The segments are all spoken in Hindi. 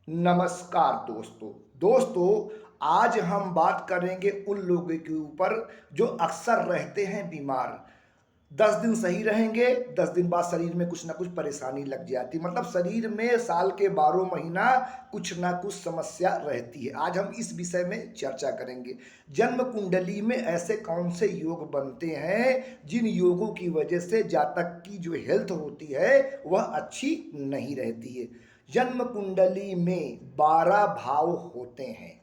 नमस्कार दोस्तों आज हम बात करेंगे उन लोगों के ऊपर जो अक्सर रहते हैं बीमार। 10 दिन सही रहेंगे, 10 दिन बाद शरीर में कुछ ना कुछ परेशानी लग जाती, मतलब शरीर में साल के 12 महीना कुछ ना कुछ समस्या रहती है। आज हम इस विषय में चर्चा करेंगे। जन्म कुंडली में ऐसे कौन से योग बनते हैं जिन योगों की वजह से जातक की जो हेल्थ होती है वह अच्छी नहीं रहती है। जन्म कुंडली में 12 भाव होते हैं।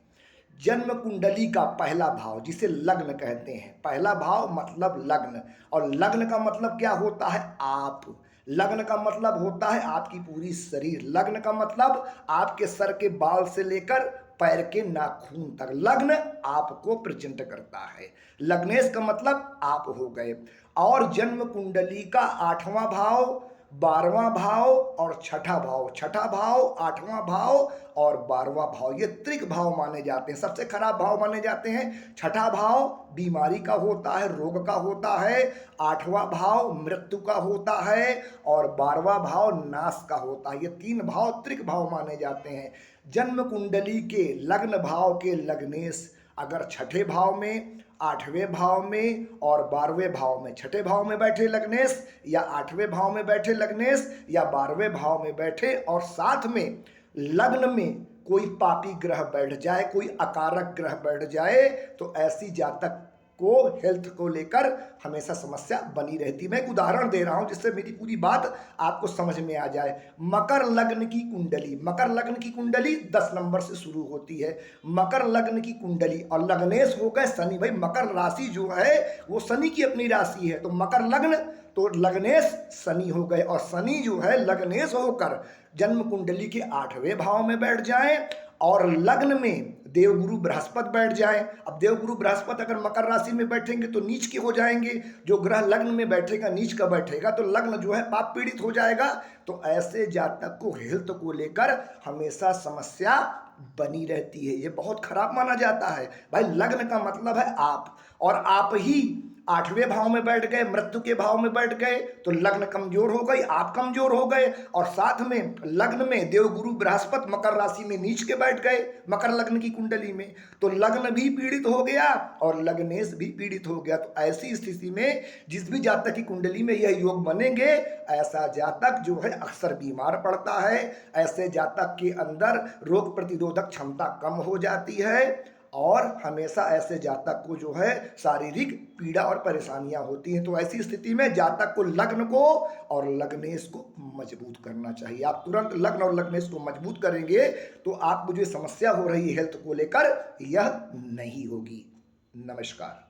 जन्म कुंडली का पहला भाव जिसे लग्न कहते हैं, पहला भाव मतलब लग्न, और लग्न का मतलब क्या होता है? आप। लग्न का मतलब होता है आपकी पूरी शरीर। लग्न का मतलब आपके सर के बाल से लेकर पैर के नाखून तक लग्न आपको प्रेजेंट करता है। लग्नेश का मतलब आप हो गए। और जन्म कुंडली का 8वां भाव, 12वां भाव और छठा भाव, छठा भाव, 8वां भाव और 12वां भाव, ये त्रिक भाव माने जाते हैं। सबसे खराब भाव माने जाते हैं। छठा भाव बीमारी का होता है, रोग का होता है। 8वां भाव मृत्यु का होता है और 12वां भाव नाश का होता है। ये 3 भाव त्रिक भाव माने जाते हैं। जन्म कुंडली के लग्न भाव के लग्नेश अगर छठे भाव में, 8वें भाव में और 12वें भाव में, छठे भाव में बैठे लग्नेश या 8वें भाव में बैठे लग्नेश या 12वें भाव में बैठे और साथ में लग्न में कोई पापी ग्रह बैठ जाए, कोई अकारक ग्रह बैठ जाए, तो ऐसी जातक को हेल्थ को लेकर हमेशा समस्या बनी रहती है। मैं एक उदाहरण दे रहा हूं जिससे मेरी पूरी बात आपको समझ में आ जाए। मकर लग्न की कुंडली, मकर लग्न की कुंडली 10 नंबर से शुरू होती है। मकर लग्न की कुंडली और लग्नेश हो गए शनि। भाई मकर राशि जो है वो शनि की अपनी राशि है, तो मकर लग्न तो लग्नेश शनि हो गए, और शनि जो है लग्नेश होकर जन्म कुंडली के 8वें भाव में बैठ जाए और लग्न में देवगुरु बृहस्पति बैठ जाए। अब देवगुरु बृहस्पति अगर मकर राशि में बैठेंगे तो नीच के हो जाएंगे। जो ग्रह लग्न में बैठेगा नीच का बैठेगा तो लग्न जो है पाप पीड़ित हो जाएगा। तो ऐसे जातक को हेल्थ को लेकर हमेशा समस्या बनी रहती है। ये बहुत खराब माना जाता है। भाई लग्न का मतलब है आप, और आप ही 8वें भाव में बैठ गए, मृत्यु के भाव में बैठ गए, तो लग्न कमजोर हो गई, आप कमजोर हो गए। और साथ में लग्न में देवगुरु बृहस्पति मकर राशि में नीच के बैठ गए मकर लग्न की कुंडली में, तो लग्न भी पीड़ित हो गया और लग्नेश भी पीड़ित हो गया। तो ऐसी स्थिति में जिस भी जातक की कुंडली में यह योग बनेंगे, ऐसा जातक जो है अक्सर बीमार पड़ता है। ऐसे जातक के अंदर रोग प्रतिरोधक क्षमता कम हो जाती है और हमेशा ऐसे जातक को जो है शारीरिक पीड़ा और परेशानियां होती हैं। तो ऐसी स्थिति में जातक को लग्न को और लग्नेश को मजबूत करना चाहिए। आप तुरंत लग्न और लग्नेश को मजबूत करेंगे तो आपको जो समस्या हो रही है हेल्थ को लेकर यह नहीं होगी। नमस्कार।